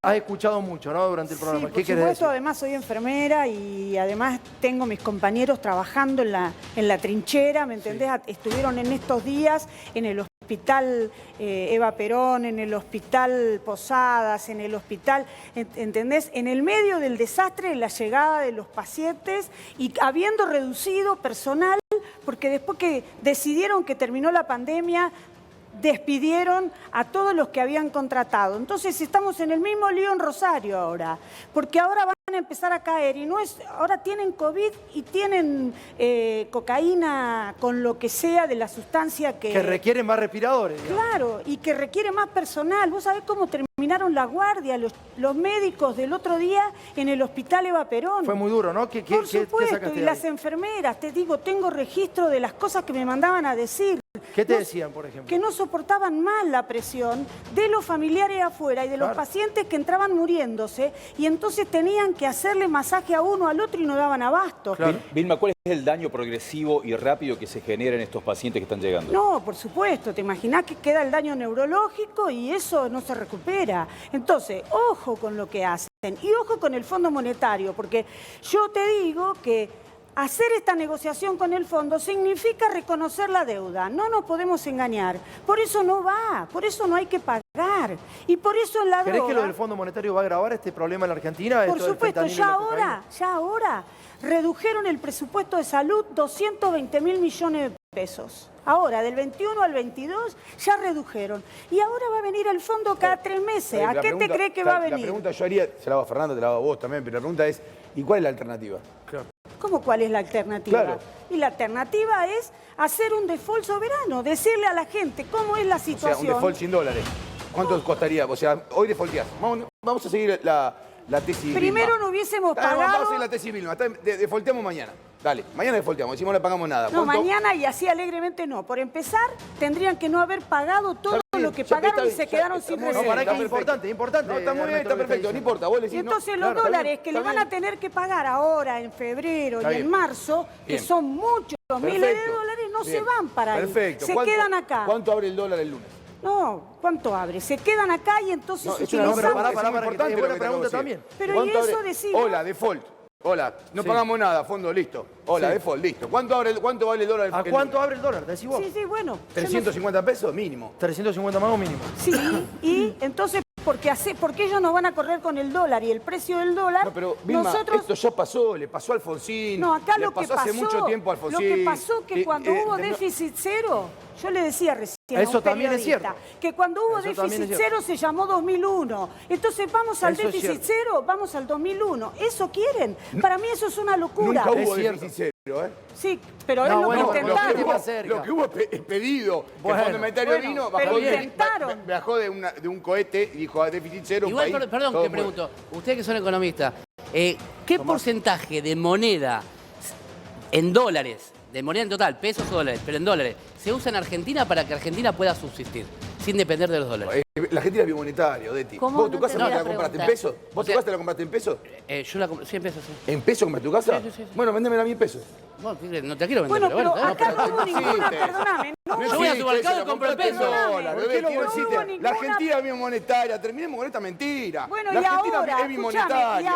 has escuchado mucho, ¿no? Durante el programa. Sí, ¿Qué por querés supuesto, decir? además soy enfermera y además tengo mis compañeros trabajando en la trinchera, ¿me entendés? Sí. Estuvieron en estos días en el hospital Eva Perón, en el hospital Posadas, en el hospital, ¿entendés? En el medio del desastre, la llegada de los pacientes y habiendo reducido personal, porque después que decidieron que terminó la pandemia, despidieron a todos los que habían contratado. Entonces estamos en el mismo lío en Rosario ahora, porque ahora van a empezar a caer y no es, ahora tienen COVID y tienen cocaína con lo que sea de la sustancia que requiere más respiradores, digamos. Claro, y que requiere más personal. ¿Vos sabés cómo terminaron la guardia los médicos del otro día en el hospital Eva Perón? Fue muy duro, ¿no? Por supuesto, y las enfermeras, te digo, tengo registro de las cosas que me mandaban a decir. ¿Qué te decían, por ejemplo? Que no soportaban más la presión de los familiares afuera y de los pacientes que entraban muriéndose y entonces tenían que hacerle masaje a uno, al otro y no daban abasto. Claro. Vilma, ¿cuál es el daño progresivo y rápido que se genera en estos pacientes que están llegando? No, por supuesto, te imaginás que queda el daño neurológico y eso no se recupera. Entonces, ojo con lo que hacen y ojo con el Fondo Monetario, porque yo te digo que hacer esta negociación con el fondo significa reconocer la deuda. No nos podemos engañar. Por eso no va, por eso no hay que pagar. Y por eso en la droga... ¿Crees que lo del Fondo Monetario va a agravar este problema en la Argentina? Por supuesto, ya ahora redujeron el presupuesto de salud 220.000 millones de pesos. Ahora, del 21 al 22, ya redujeron. Y ahora va a venir el fondo cada 3 meses. ¿A qué te crees que va a venir? La pregunta yo haría, se la hago a Fernando, te la hago a vos también, pero la pregunta es, ¿y cuál es la alternativa? Claro. ¿Cómo cuál es la alternativa? Claro. Y la alternativa es hacer un default soberano, decirle a la gente cómo es la situación. O sea, un default sin dólares. ¿Cuánto costaría? O sea, hoy defaulteás. Vamos a seguir la tesis Primero Vilma. no hubiésemos pagado... Vamos a seguir la tesis Vilma. Defaulteamos mañana. Dale, mañana defaulteamos, decimos no le pagamos nada. No, mañana y así alegremente no. Por empezar, tendrían que no haber pagado todo lo que pagaron y se quedaron sin No, reserva. para que es importante, importante. No, está muy bien, está perfecto, no importa. Vos le decís, y entonces no, los dólares que le van a tener que pagar ahora, en febrero y en marzo, que son muchos miles de dólares, no se van para ahí. Se quedan acá. ¿Cuánto abre el dólar el lunes? No, ¿cuánto abre? Se quedan acá y entonces utilizamos... Para que buena pregunta también. Pero y eso decimos... Hola, default. Hola, no pagamos nada, fondo, listo. Hola, default, listo. ¿Cuánto vale el dólar? ¿A cuánto abre el dólar? Decís vos. Sí, bueno. ¿350 pesos? Mínimo. 350 más o mínimo. Sí, y entonces... Porque ellos nos van a correr con el dólar y el precio del dólar. No, pero Vilma, esto ya pasó, le pasó a Alfonsín. No, acá lo que pasó hace mucho tiempo a Alfonsín. Lo que pasó que cuando hubo déficit cero, yo le decía recién eso también es cierto. que cuando hubo déficit cero se llamó 2001. Entonces vamos al déficit cero, vamos al 2001. ¿Eso quieren? Para mí eso es una locura. Nunca hubo déficit cero, ¿eh? Sí, pero es lo que intentaron. Lo que hubo pedido, que el Fondo Monetario vino, bajó de un cohete y dijo a déficit cero. Igual, perdón que pregunto, ustedes que son economistas, ¿qué porcentaje de moneda en dólares, de moneda en total, pesos o dólares, pero en dólares, se usa en Argentina para que Argentina pueda subsistir, sin depender de los dólares? La Argentina es bimonetaria, Detti. ¿Vos tu casa no te la compraste en pesos? ¿Vos tu casa te la compraste en pesos? Yo la compré 100 pesos, sí. ¿En pesos compraste tu casa? Sí. Bueno, véndemela a 1000 pesos. Bueno, no te quiero vender, pero acá no hubo ninguna, perdóname. Yo voy a su mercado y compro el peso. La Argentina es bimonetaria. Terminemos con esta mentira. Bueno, la y Argentina es bimonetaria. Y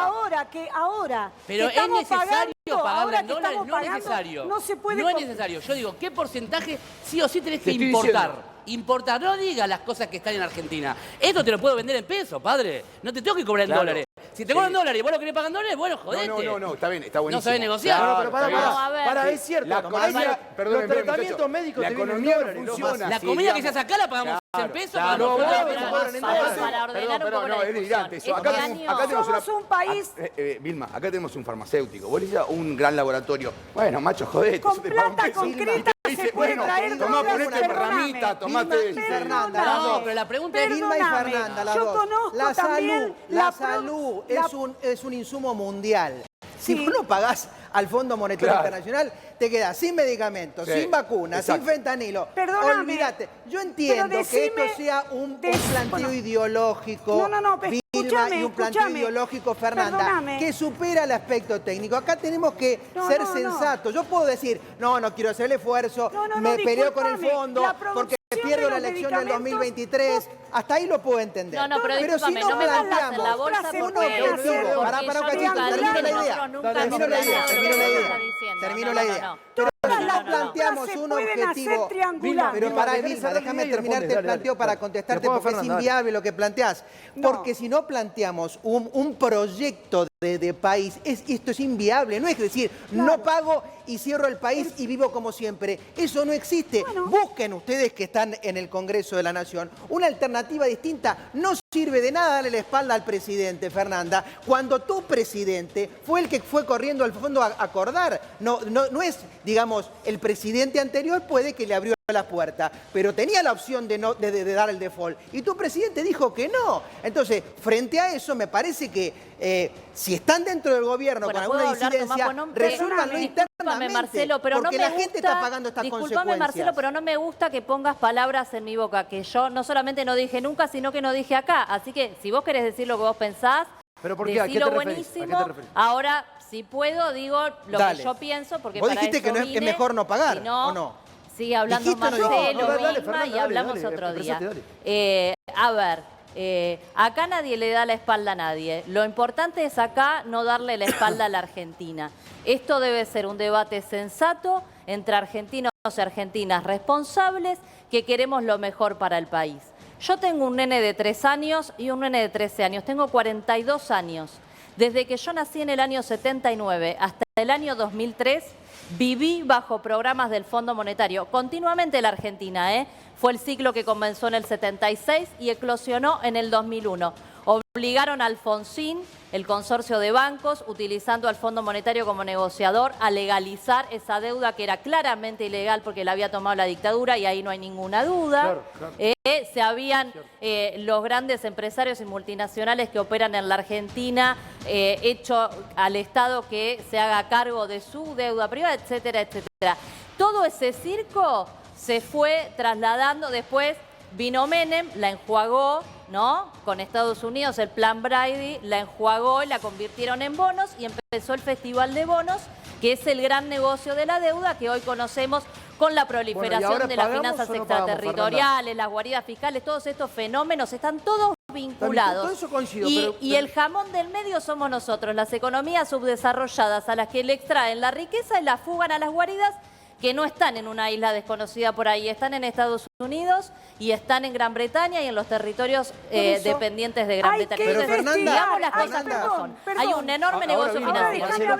ahora pero es necesario pagarlo en dólares, no es pagando, necesario. No se puede. No es necesario. Yo digo, ¿qué porcentaje sí o sí tenés que importar? Importar, no digas las cosas que están en Argentina. Esto te lo puedo vender en pesos, padre. No te tengo que cobrar en dólares. Si te cobran dólares y vos lo querés pagar en dólares, bueno, jodete. No, está bien, está buenísimo. No sabés negociar. No, pero para, es cierto. La economía, los tratamientos médicos la economía no funciona. La comida que se hace acá la pagamos en pesos. No, es delirante eso. Acá tenemos un país... Vilma, acá tenemos un farmacéutico. Vos le dices a un gran laboratorio. Bueno, macho, jodete. Con plata concreta se puede traer tomá, drogas. ponete ramita, tomate... Fernanda, no, pero la pregunta es... Vilma y Fernanda, las yo dos. conozco La salud es un insumo mundial. Si vos no pagás al Fondo Monetario Internacional, te quedás sin medicamentos, sin vacunas, sin fentanilo. Perdóname. Olvídate. Yo entiendo que esto sea un planteo ideológico, Vilma, y un planteo ideológico, Fernanda, que supera el aspecto técnico. Acá tenemos que ser sensatos. Yo puedo decir, no quiero hacer el esfuerzo, me peleo con el fondo, porque pierdo la elección del 2023, hasta ahí lo puedo entender. No, pero si discúlpame, no me pongas en la bolsa porque un objetivo. Pará, termino la idea. Pero si no planteamos un objetivo. Pero para Vilma, déjame terminarte el planteo para contestarte porque es inviable lo que planteás. Porque si no planteamos un proyecto de país, esto es inviable. No es decir, no pago y cierro el país y vivo como siempre. Eso no existe. Busquen ustedes que están en el Congreso de la Nación una alternativa distinta. No sirve de nada darle la espalda al presidente, Fernanda, cuando tu presidente fue el que fue corriendo al fondo a acordar. No es, digamos, el presidente anterior puede que le abrió la puerta, pero tenía la opción de dar el default. Y tu presidente dijo que no. Entonces, frente a eso, me parece que si están dentro del gobierno con alguna disidencia, resúlvanlo internamente. Marcelo, pero porque no me la gente está pagando estas consecuencias. Disculpame, Marcelo, pero no me gusta que pongas palabras en mi boca, que yo no solamente no dije nunca, sino que no dije acá. Así que, si vos querés decir lo que vos pensás, ¿pero por qué? decilo ¿A qué te buenísimo. referís? ¿A qué te referís? Ahora, si puedo, digo lo que yo pienso, porque vos para dijiste eso que vine, es mejor no pagar, si no, ¿o no? Sigue hablando Marcelo, Vilma, y hablamos otro día. A ver, acá nadie le da la espalda a nadie. Lo importante es acá no darle la espalda a la Argentina. Esto debe ser un debate sensato entre argentinos y argentinas responsables que queremos lo mejor para el país. Yo tengo un nene de 3 años y un nene de 13 años. Tengo 42 años. Desde que yo nací en el año 79 hasta el año 2003, viví bajo programas del Fondo Monetario. Continuamente la Argentina, Fue el ciclo que comenzó en el 76 y eclosionó en el 2001. Obligaron a Alfonsín, el consorcio de bancos, utilizando al Fondo Monetario como negociador, a legalizar esa deuda que era claramente ilegal porque la había tomado la dictadura y ahí no hay ninguna duda. Se habían los grandes empresarios y multinacionales que operan en la Argentina hecho al Estado que se haga cargo de su deuda privada, etcétera, etcétera. Todo ese circo se fue trasladando. Después vino Menem, la enjuagó, ¿no? Con Estados Unidos, el plan Brady, la enjuagó y la convirtieron en bonos y empezó el Festival de Bonos, que es el gran negocio de la deuda que hoy conocemos con la proliferación de las finanzas extraterritoriales, las guaridas fiscales. Todos estos fenómenos están todos vinculados. Todo eso coincido, y el jamón del medio somos nosotros, las economías subdesarrolladas a las que le extraen la riqueza y la fugan a las guaridas, que no están en una isla desconocida por ahí, están en Estados Unidos y están en Gran Bretaña y en los territorios dependientes de Gran Bretaña. Pero Fernanda, digamos las cosas como son. Hay un enorme negocio financiero.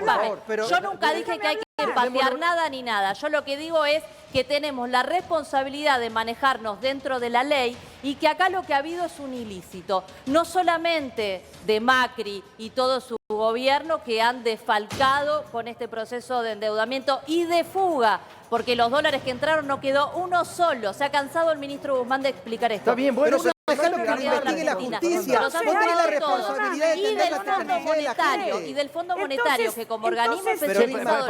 Yo nunca dije que hay que patear nada ni nada. Yo lo que digo es que tenemos la responsabilidad de manejarnos dentro de la ley y que acá lo que ha habido es un ilícito. No solamente de Macri y todo su gobierno que han desfalcado con este proceso de endeudamiento y de fuga, porque los dólares que entraron no quedó uno solo. Se ha cansado el ministro Guzmán de explicar esto. Está bien, bueno, pero dejalo que lo investigue la justicia. Vos tenés la responsabilidad de entender la tecnología de la gente. Y del Fondo Monetario, que como organismo especializado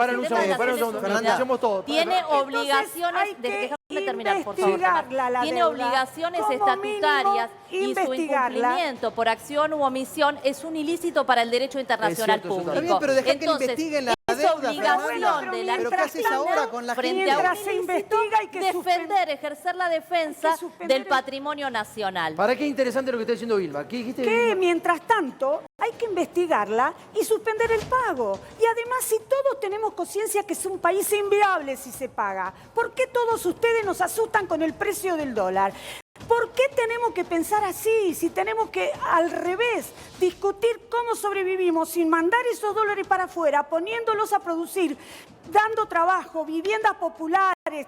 tiene obligaciones, déjame terminar, por favor, tiene obligaciones estatutarias y su incumplimiento por acción u omisión es un ilícito para el derecho internacional público. Está bien, pero dejá que investiguen la deuda, obligación de la ¿pero qué haces ahora con la gente? frente a un ilícito, defender, ejercer la defensa del patrimonio nacional. ¿Para qué interesante lo que está diciendo Vilma? ¿Qué dijiste? Que mientras tanto hay que investigarla y suspender el pago. Y además, si todos tenemos conciencia que es un país inviable si se paga, ¿por qué todos ustedes nos asustan con el precio del dólar? ¿Por qué tenemos que pensar así? Si tenemos que, al revés, discutir cómo sobrevivimos sin mandar esos dólares para afuera, poniéndolos a producir, dando trabajo, viviendas populares,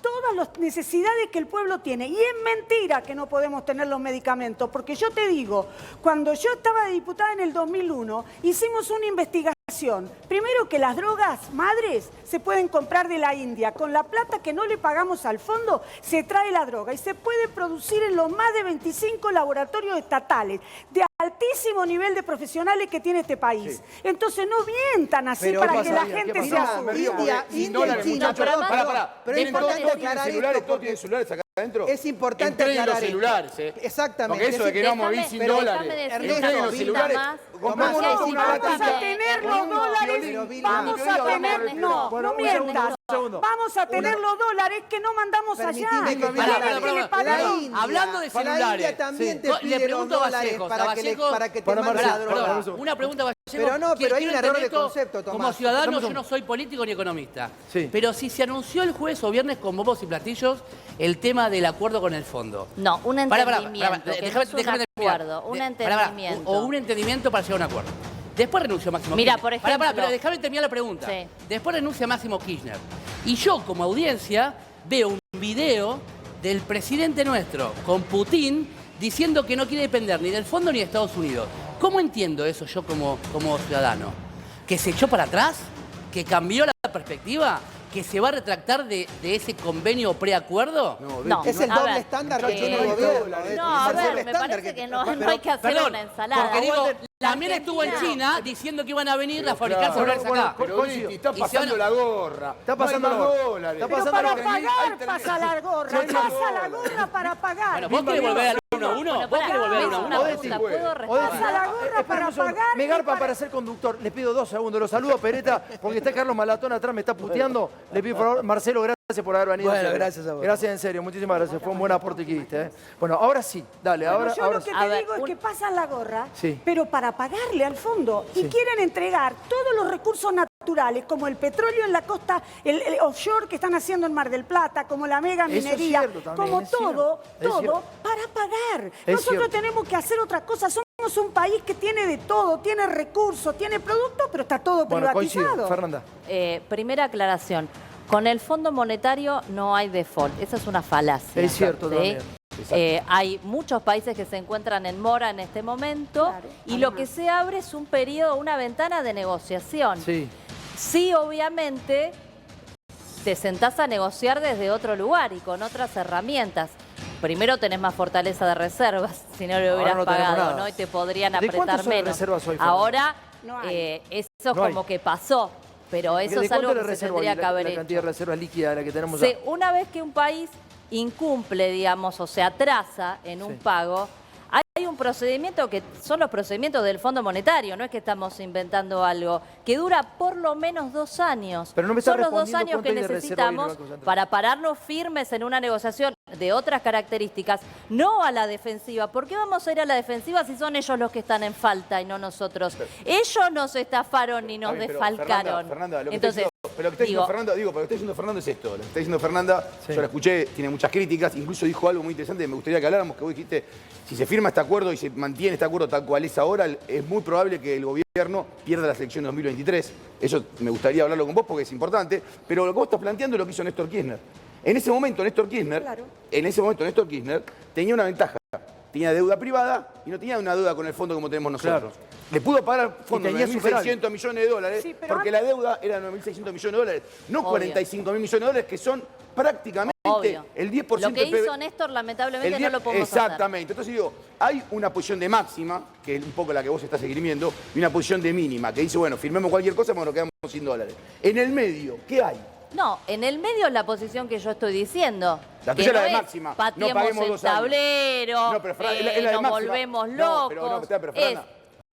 todas las necesidades que el pueblo tiene. Y es mentira que no podemos tener los medicamentos, porque yo te digo, cuando yo estaba de diputada en el 2001, hicimos una investigación. Primero, que las drogas madres se pueden comprar de la India. Con la plata que no le pagamos al fondo, se trae la droga y se puede producir en los más de 25 laboratorios estatales de altísimo nivel de profesionales que tiene este país. Sí. Entonces no mientan así para que la gente se asuste. India y China. Pero es importante aclarar esto. ¿Todos tienen celulares acá adentro? Es importante aclarar los celulares, Exactamente. Porque eso de que no vamos a vivir sin dólares. Ernesto, los celulares. compramos Tomás, una vamos latita. a tener los Con un dólares, violín. vamos a tener, no mientas. segundo. Vamos a tener los dólares que no mandamos allá. Permitime que Miren Pará, que le pará, pagaron. India, Hablando de la celulares. India también te No, le pide los pregunto a dólares Vallejos, para a que Vallejos- te Para mande Marcelo, la droga. Perdón, una pregunta, Vallejo. Pero no, pero hay un Quiero error de entender esto. concepto, Tomás. Como ciudadano, Dame un yo no soy político ni economista. Sí. Pero si se anunció el jueves o viernes con bombos y platillos el tema del acuerdo con el fondo. No, un entendimiento, que no déjame es un terminar. acuerdo, un entendimiento. O un entendimiento para llegar a un acuerdo. Después renunció Máximo Mira, Kirchner. por ejemplo- Pero déjame terminar la pregunta. Sí. Después renuncia Máximo Kirchner. Y yo, como audiencia, veo un video del presidente nuestro con Putin diciendo que no quiere depender ni del fondo ni de Estados Unidos. ¿Cómo entiendo eso yo como ciudadano? ¿Que se echó para atrás? ¿Que cambió la perspectiva? ¿Que se va a retractar de ese convenio preacuerdo? No, Es el a doble ver, estándar que eh, tiene el gobierno. No, a Es el ver, doble me estándar parece que te- no hay que hacer Perdón, una ensalada. porque digo, Aguante, también la estuvo en Argentina- China diciendo que iban a venir a Pero fabricar claro, celulares bueno, acá. Pero coincido. Viti, está Y se pasando van a- la gorra. Está pasando no hay la más gorra. dólares. Está Pero pasando para la gorra. pagar pasa la gorra, pasa la gorra para pagar. Bueno, ¿vos querés volver al 1-1? Bueno, ¿Vos querés volver al una 1-1? pregunta, ¿puedo Pasa responder? la gorra Espera para un segundo. pagar. Me garpa y para ser conductor. Le pido 2 segundos. Lo saludo a Pereta porque está Carlos Malatón atrás, me está puteando. Le pido por favor, Marcelo, gracias por haber venido. Bueno, gracias a vos. Gracias en serio, muchísimas gracias. Fue un buen aporte que diste. Bueno, ahora sí, dale, Bueno, ahora, yo ahora lo que sí. A te ver, digo es un- que pasan la gorra, Sí. pero para pagarle al fondo. Y quieren entregar todos los recursos naturales, como el petróleo en la costa, el offshore que están haciendo en Mar del Plata, como la mega Eso es minería, cierto también, como es todo, cierto, es cierto. para pagar. Es Nosotros cierto. tenemos que hacer otra cosa. Somos un país que tiene de todo, tiene recursos, tiene productos, pero está todo Bueno, privatizado. coincido. Fernanda. Primera aclaración. Con el Fondo Monetario no hay default. Esa es una falacia. Es cierto también. Hay muchos países que se encuentran en mora en este momento Claro, y lo que se abre es un periodo, una ventana de negociación. Sí. Sí, obviamente, te sentás a negociar desde otro lugar y con otras herramientas. Primero tenés más fortaleza de reservas, si no le Ahora hubieras no tenemos pagado, nada. ¿no? Y te podrían ¿De apretar cuánto son las menos. reservas hoy, Fernanda? Ahora, No hay. eso No hay. como que pasó, pero eso ¿De es cuánto algo la que se reserva tendría hoy, que haber la hecho. cantidad de reservas líquidas de la que tenemos Sí, ya? una vez que un país incumple, digamos, o se atrasa en un Sí. pago, hay un procedimiento que son los procedimientos del Fondo Monetario, no es que estamos inventando algo, que dura por lo menos 2 años. Pero no me está son los 2 respondiendo años cuánto que hay de reserva hoy en el necesitamos Banco Central. para pararnos firmes en una negociación de otras características, no a la defensiva. ¿Por qué vamos a ir a la defensiva si son ellos los que están en falta y no nosotros? Ellos nos estafaron y nos Está bien, pero defalcaron. Fernanda, lo que Entonces, está diciendo, pero lo que está diciendo digo, Fernanda, pero lo que está diciendo Fernanda es esto. Lo que está diciendo Fernanda, Sí. yo la escuché, tiene muchas críticas, incluso dijo algo muy interesante que me gustaría que habláramos, que vos dijiste, si se firma este acuerdo y se mantiene este acuerdo tal cual es ahora, es muy probable que el gobierno pierda la elección de 2023. Eso me gustaría hablarlo con vos porque es importante, pero lo que vos estás planteando es lo que hizo Néstor Kirchner. En ese momento Néstor Kirchner, Claro. tenía una ventaja. Tenía deuda privada y no tenía una deuda con el fondo como tenemos nosotros. Claro. Le pudo pagar al fondo Y tenía 9.600 millones de dólares Sí, pero porque la deuda era 9.600 millones de dólares, no Obvio. 45.000 millones de dólares, que son prácticamente obvio. el 10% Lo que del PBI. hizo Néstor, lamentablemente, El 10 no lo podemos hacer. Exactamente. Entonces digo, hay una posición de máxima, que es un poco la que vos estás esgrimiendo, y una posición de mínima, que dice, bueno, firmemos cualquier cosa, bueno, nos quedamos sin dólares. En el medio, ¿qué hay? No, en el medio es la posición que yo estoy diciendo. La que tuya es la de es máxima. No pateemos paguemos el 2 años. tablero, No, pero Fran, es la de nos máxima. volvemos No, locos. pero no, pero Fran,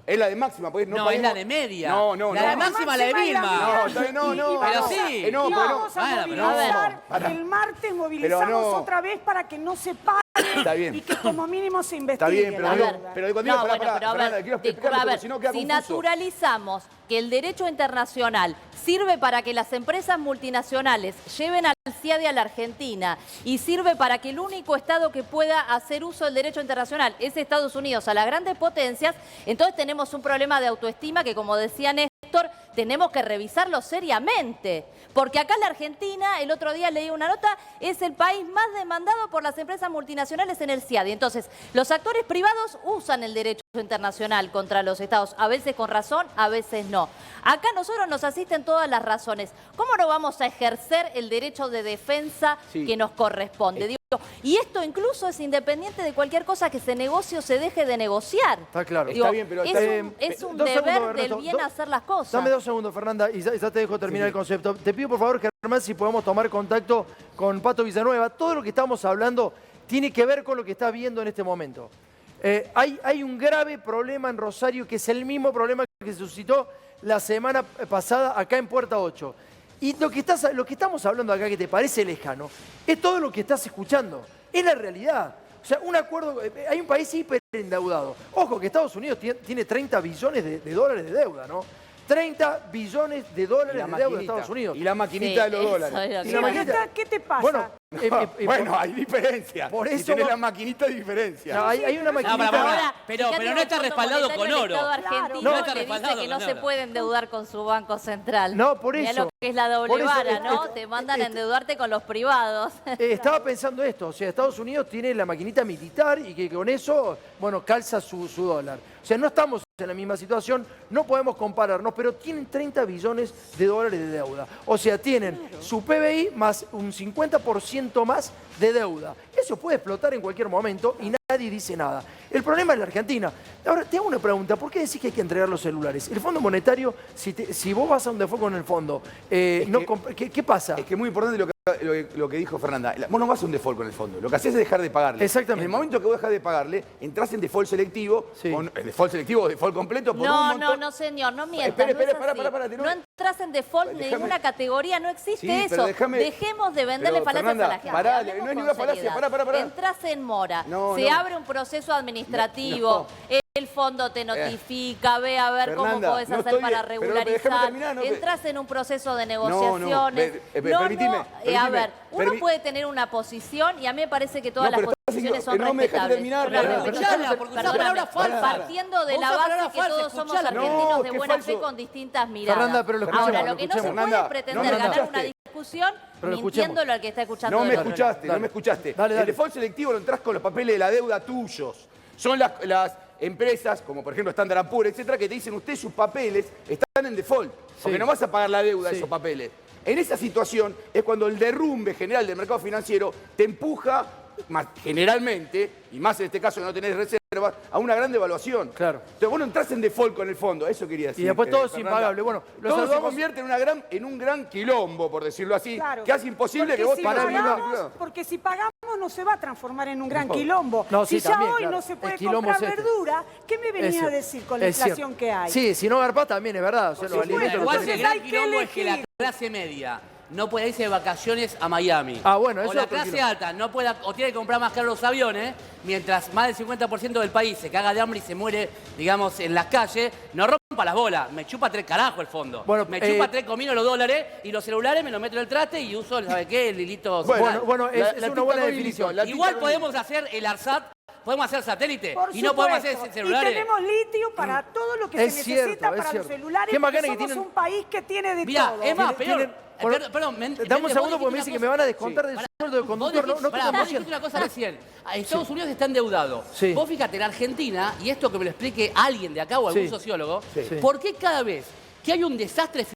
es la de máxima, porque no No, paguemos- es la de media. No, no, La no. de máxima, la de máxima es la Vilma. No, está bien, no, no. Pero no. sí. No, Y pero no. vamos a Bueno, pero movilizar, no. el martes movilizamos Pero no. otra vez para que no se pague Está bien. y que como mínimo se investigue. Está bien, pero la A digo, ver, deuda. pero cuando digo, no, pará, bueno, pero a Fernanda, ver, quiero disculpa, explicarlo a porque ver, si no queda si confuso. naturalizamos que el derecho internacional sirve para que las empresas multinacionales lleven al CIADI a la Argentina y sirve para que el único Estado que pueda hacer uso del derecho internacional es Estados Unidos a las grandes potencias, entonces tenemos un problema de autoestima que, como decía Néstor, tenemos que revisarlo seriamente. Porque acá la Argentina, el otro día leí una nota, es el país más demandado por las empresas multinacionales en el CIADI. Entonces, los actores privados usan el derecho internacional contra los estados, a veces con razón, a veces no. Acá nosotros nos asisten todas las razones. ¿Cómo no vamos a ejercer el derecho de defensa Sí. que nos corresponde? Digo, y esto incluso es independiente de cualquier cosa que se negocie o se deje de negociar. Está claro. Digo, Está bien, pero es está un, es un 2 deber segundos, del Ernesto. bien hacer las cosas. Dame 2 segundos, Fernanda, y ya te dejo terminar el concepto. Te pido, por favor, Germán, si podemos tomar contacto con Pato Villanueva. Todo lo que estamos hablando tiene que ver con lo que estás viendo en este momento. Hay un grave problema en Rosario que es el mismo problema que se suscitó la semana pasada acá en Puerta 8. Y lo que estamos hablando acá, que te parece lejano, es todo lo que estás escuchando. Es la realidad. O sea, un acuerdo, hay un país hiperendeudado. Ojo que Estados Unidos tiene 30 billones de dólares de deuda, ¿no? 30 billones de dólares de deuda de Estados Unidos. Y la maquinita de los dólares. Y la maquinita, ¿Qué te pasa? bueno, Bueno, hay diferencia. Por Si eso tenés va- la maquinita, hay diferencia. No, hay una maquinita. Ahora, pero fíjate no que está el Fondo respaldado Monetario con del oro. Estado argentino No está le dice respaldado que no con se oro. puede endeudar con su banco central. No, por Mirá eso. lo que es la Por doble eso, vara, ¿no? Te mandan a endeudarte con los privados. Estaba pensando esto, o sea, Estados Unidos tiene la maquinita militar y que con eso, bueno, calza su dólar. O sea, no estamos en la misma situación, no podemos compararnos, pero tienen 30 billones de dólares de deuda. O sea, tienen su PBI más un 50% más de deuda. Eso puede explotar en cualquier momento y nadie dice nada. El problema es la Argentina. Ahora, te hago una pregunta, ¿por qué decís que hay que entregar los celulares? El Fondo Monetario, si vos vas a un default con el fondo, ¿qué pasa? Es que es muy importante lo que dijo Fernanda. Vos no vas a un default con el fondo. Lo que haces es dejar de pagarle. Exactamente. En el momento que vos dejas de pagarle, entras en default selectivo, Sí. default selectivo o default completo por un No, montón. no, señor, no mientas. Espere, no es espere, así. pará, No entras en default en Déjame. ninguna categoría, no existe Sí, pero eso. Dejemos de venderle Pero, falacias Fernanda, a la gente. pará, Hablemos no es con ninguna falacia, seriedad. pará. Entras en mora, No, se no. abre un proceso administrativo, el fondo te notifica, ve a ver Fernanda, cómo podés no hacer estoy- para pero déjame regularizar, terminar, no te- entras en un proceso de no, negociaciones. permitime, A ver, uno permi- puede tener una posición y a mí me parece que todas No, pero las estás posiciones haciendo- son no me dejaste respetables. terminar, Pero Fernanda. Escuchala, porque usa perdóname, palabras falsas. partiendo de Vos la usás base palabras que falsas, todos somos escuchala. argentinos No, de qué buena falso. fe con distintas miradas. Fernanda, pero lo Ahora, escuchemos, lo que no se Fernanda, puede no pretender me ganar escuchaste. una discusión Pero lo mintiéndolo al que está escuchando No del me otro escuchaste, lado. no me escuchaste. Dale. El default selectivo lo entras con los papeles de la deuda tuyos. Son las empresas, como por ejemplo Standard & Poor's, etcétera, que te dicen ustedes sus papeles están en default, porque no vas a pagar la deuda de esos papeles. En esa situación es cuando el derrumbe general del mercado financiero te empuja, generalmente, y más en este caso que no tenés reservas, a una gran devaluación. Claro. Entonces vos no entras en default con el fondo, eso quería decir. Y después todo es Fernanda. impagable. Bueno, lo todo se saludamos. convierte en un gran quilombo, por decirlo así, Claro. que hace imposible Porque que vos si pagues pagamos, porque si pagamos no se va a transformar en un gran quilombo. No, si sí, ya también, hoy claro. no se puede El quilombo comprar es este. verdura, ¿qué me Es venía a cierto. decir con la Es inflación cierto. que hay? Sí, si no garpás también es verdad. O sea, los supuesto. alimentos los Igual que tenés. el gran hay que quilombo es que la elegir. clase media no puede irse de vacaciones a Miami. Ah, bueno, eso o la es otro clase quilombo. alta no puede, o tiene que comprar más caros los aviones, mientras más del 50% del país se caga de hambre y se muere, digamos, en las calles. No rompa las bolas, me chupa 3 carajos el fondo. Bueno, me chupa 3 cominos los dólares y los celulares me los meto en el traste y uso, ¿sabe qué? El hilito. Bueno, es la una tita buena con definición. hilito, la Igual tita con podemos hacer el ARSAT, podemos hacer satélite Por y no podemos hacer supuesto. celulares. Y tenemos litio para todo lo que Es se cierto, necesita es para cierto. los celulares. Qué Porque bacana que somos tienen- un país que tiene de Mirá, todo. es más, peor. Bueno, Perdón, dame un segundo porque me dicen que me van a descontar del Pará. sueldo de Vos conductor. dijiste, No pará, tengo vos dijiste emoción. una cosa recién. Estados Unidos está endeudado. Sí. Vos fíjate, en Argentina, y esto que me lo explique alguien de acá o algún Sí. sociólogo, Sí. ¿por qué cada vez que hay un desastre